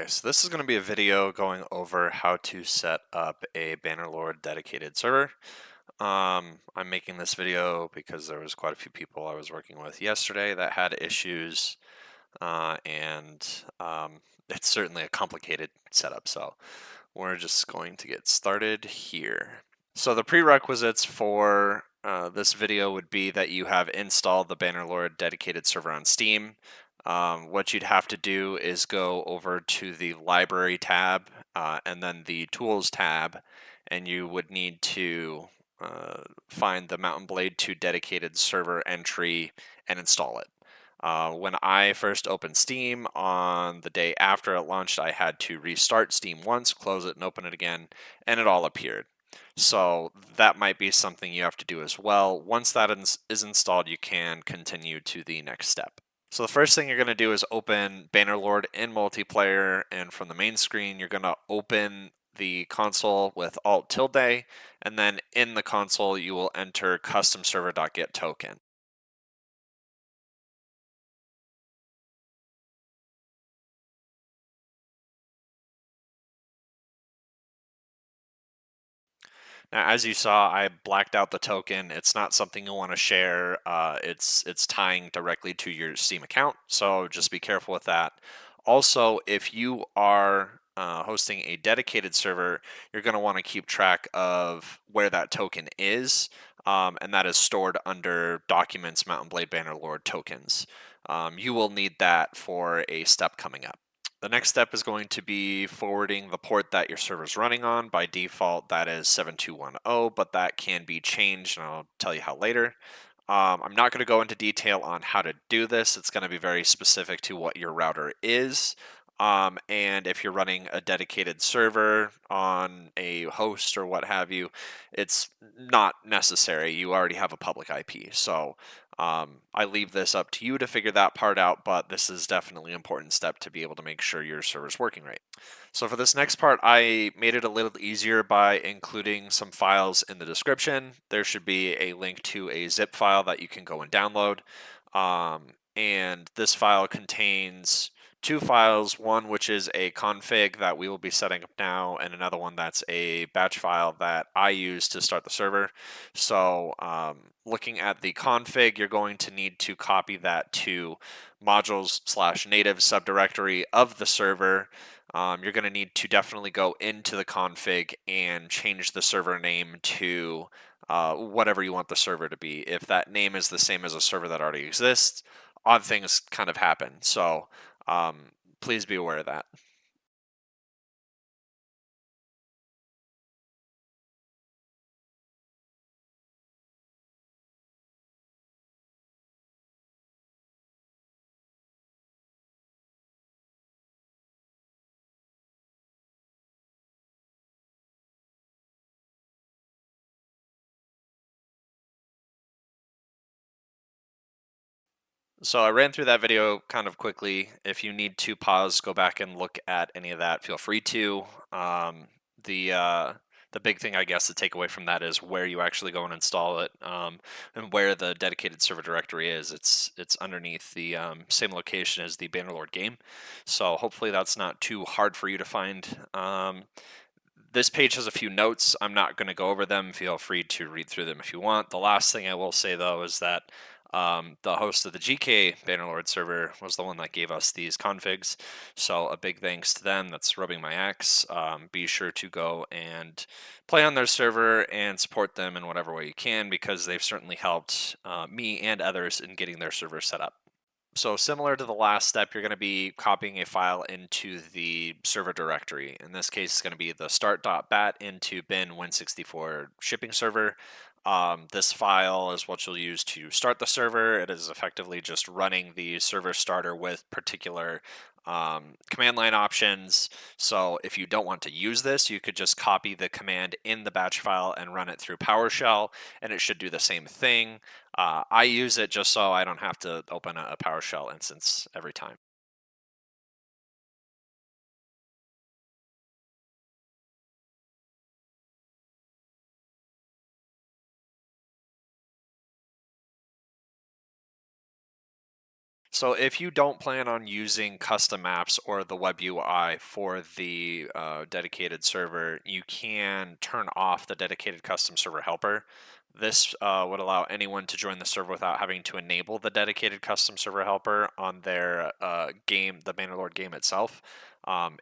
Okay, so this is going to be a video going over how to set up a Bannerlord dedicated server. I'm making this video because there was quite a few people I was working with yesterday that had issues, and it's certainly a complicated setup, so we're just going to get started here. So the prerequisites for this video would be that you have installed the Bannerlord dedicated server on Steam. What you'd have to do is go over to the library tab and then the tools tab, and you would need to find the Mountain Blade 2 dedicated server entry and install it. When I first opened Steam on the day after it launched, I had to restart Steam once, close it, and open it again, and it all appeared. So that might be something you have to do as well. Once that is installed, you can continue to the next step. So the first thing you're going to do is open Bannerlord in multiplayer, and from the main screen, you're going to open the console with Alt tilde, and then in the console, you will enter custom server.get token. Now, as you saw, I blacked out the token. It's not something you want to share. It's tying directly to your Steam account, so just be careful with that. Also, if you are hosting a dedicated server, you're going to want to keep track of where that token is, and that is stored under Documents Mountain Blade Bannerlord tokens. You will need that for a step coming up. The next step is going to be forwarding the port that your server is running on. By default, that is 7210, but that can be changed, and I'll tell you how later. I'm not going to go into detail on how to do this. It's going to be very specific to what your router is. And if you're running a dedicated server on a host or what have you, it's not necessary. You already have a public IP. So I leave this up to you to figure that part out, but this is definitely an important step to be able to make sure your server's working right. So for this next part, I made it a little easier by including some files in the description. There should be a link to a zip file that you can go and download. And this file contains two files, one which is a config that we will be setting up now, and another one that's a batch file that I use to start the server. So looking at the config, you're going to need to copy that to modules/native subdirectory of the server. You're going to need to definitely go into the config and change the server name to whatever you want the server to be. If that name is the same as a server that already exists, odd things kind of happen. So please be aware of that. So I ran through that video kind of quickly. If you need to pause, go back and look at any of that, feel free to. The the big thing, I guess, to take away from that is where you actually go and install it, and where the dedicated server directory is. It's underneath the same location as the Bannerlord game, so hopefully that's not too hard for you to find. This page has a few notes. I'm not going to go over them. Feel free to read through them if you want. The last thing I will say, though, is that the host of the GK Bannerlord server was the one that gave us these configs. So a big thanks to them. That's rubbing my axe. Be sure to go and play on their server and support them in whatever way you can, because they've certainly helped me and others in getting their server set up. So similar to the last step, you're going to be copying a file into the server directory. In this case, it's going to be the start.bat into bin win64 shipping server. This file is what you'll use to start the server. It is effectively just running the server starter with particular command line options. So if you don't want to use this, you could just copy the command in the batch file and run it through PowerShell, and it should do the same thing. I use it just so I don't have to open a PowerShell instance every time. So if you don't plan on using custom maps or the web UI for the dedicated server, you can turn off the dedicated custom server helper. This would allow anyone to join the server without having to enable the dedicated custom server helper on their game, the Bannerlord game itself.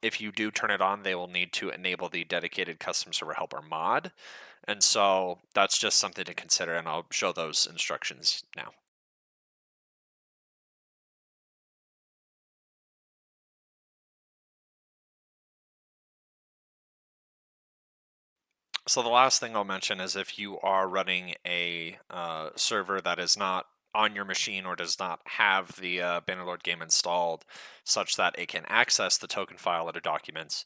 If you do turn it on, they will need to enable the dedicated custom server helper mod. And so that's just something to consider, and I'll show those instructions now. So the last thing I'll mention is if you are running a server that is not on your machine or does not have the Bannerlord game installed such that it can access the token file or documents,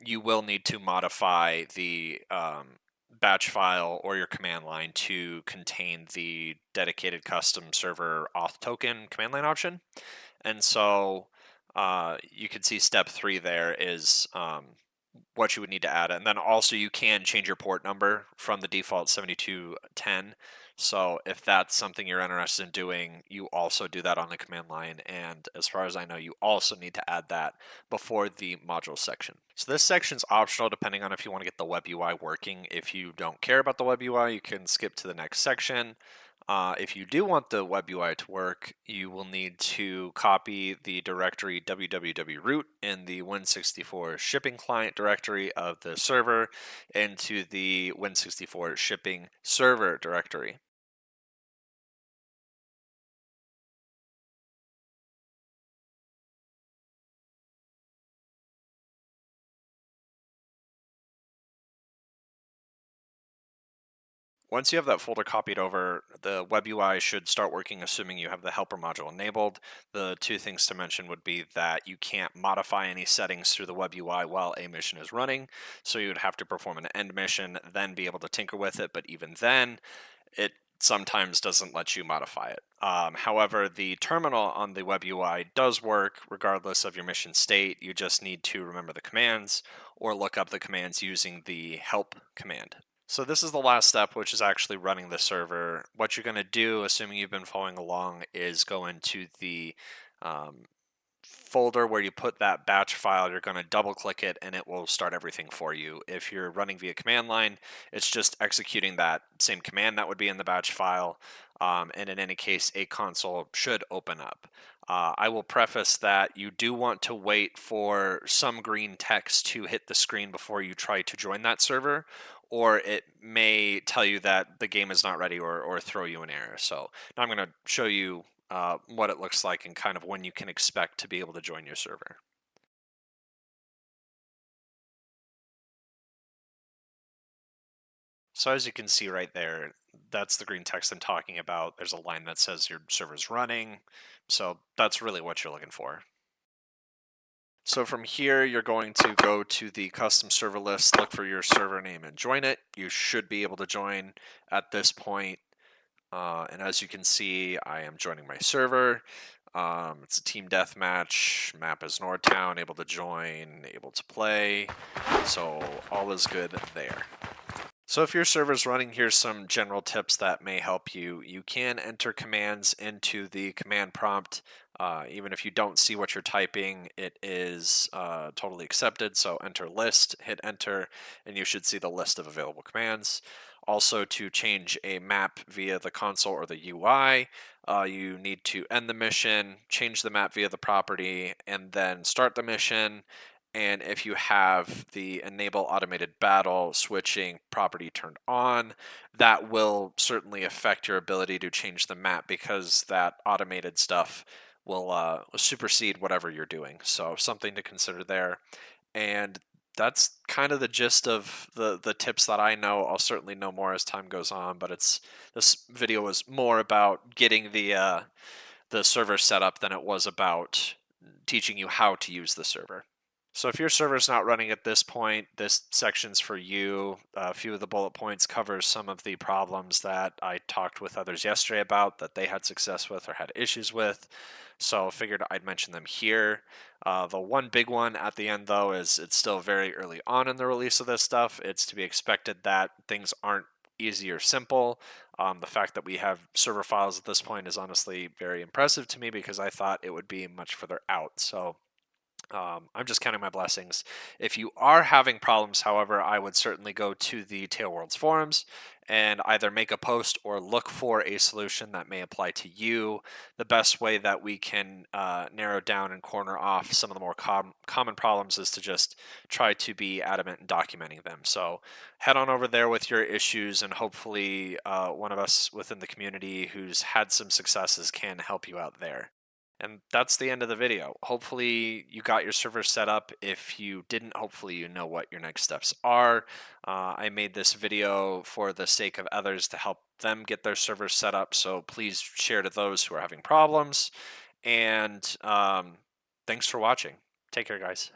you will need to modify the batch file or your command line to contain the dedicated custom server auth token command line option. And so you can see step 3 there is what you would need to add. And then also you can change your port number from the default 7210. So if that's something you're interested in doing, you also do that on the command line. And as far as I know, you also need to add that before the module section. So this section's optional depending on if you want to get the web UI working. If you don't care about the web UI, you can skip to the next section. If you do want the web UI to work, you will need to copy the directory www.root in the Win64 shipping client directory of the server into the Win64 shipping server directory. Once you have that folder copied over, the web UI should start working assuming you have the helper module enabled. The two things to mention would be that you can't modify any settings through the web UI while a mission is running, so you would have to perform an end mission, then be able to tinker with it, but even then, it sometimes doesn't let you modify it. However, the terminal on the web UI does work regardless of your mission state. You just need to remember the commands or look up the commands using the help command. So this is the last step, which is actually running the server. What you're going to do, assuming you've been following along, is go into the um, folder where you put that batch file. You're going to double click it and it will start everything for you. If you're running via command line, it's just executing that same command that would be in the batch file. And in any case, a console should open up. I will preface that you do want to wait for some green text to hit the screen before you try to join that server, or it may tell you that the game is not ready or throw you an error. So now I'm going to show you what it looks like and kind of when you can expect to be able to join your server. So as you can see right there, that's the green text I'm talking about. There's a line that says your server's running. So that's really what you're looking for. So from here, you're going to go to the custom server list, look for your server name and join it. You should be able to join at this point. And as you can see, I am joining my server. It's a team deathmatch. Map is Nordtown. Able to join, able to play. So all is good there. So if your server's running, here's some general tips that may help you. You can enter commands into the command prompt. Even if you don't see what you're typing, it is totally accepted. So enter list, hit enter, and you should see the list of available commands. Also, to change a map via the console or the UI, you need to end the mission, change the map via the property, and then start the mission. And if you have the enable automated battle switching property turned on, that will certainly affect your ability to change the map because that automated stuff will supersede whatever you're doing. So something to consider there. And that's kind of the gist of the tips that I know. I'll certainly know more as time goes on, but this video was more about getting the server set up than it was about teaching you how to use the server. So if your server's not running at this point, this section's for you. A few of the bullet points covers some of the problems that I talked with others yesterday about that they had success with or had issues with. So I figured I'd mention them here. The one big one at the end, though, is it's still very early on in the release of this stuff. It's to be expected that things aren't easy or simple. The fact that we have server files at this point is honestly very impressive to me because I thought it would be much further out. So I'm just counting my blessings. If you are having problems, however, I would certainly go to the Tailworlds forums and either make a post or look for a solution that may apply to you. The best way that we can narrow down and corner off some of the more common problems is to just try to be adamant in documenting them. So head on over there with your issues, and hopefully, one of us within the community who's had some successes can help you out there. And that's the end of the video. Hopefully you got your server set up. If you didn't, hopefully you know what your next steps are. I made this video for the sake of others to help them get their servers set up. So please share to those who are having problems. And thanks for watching. Take care, guys.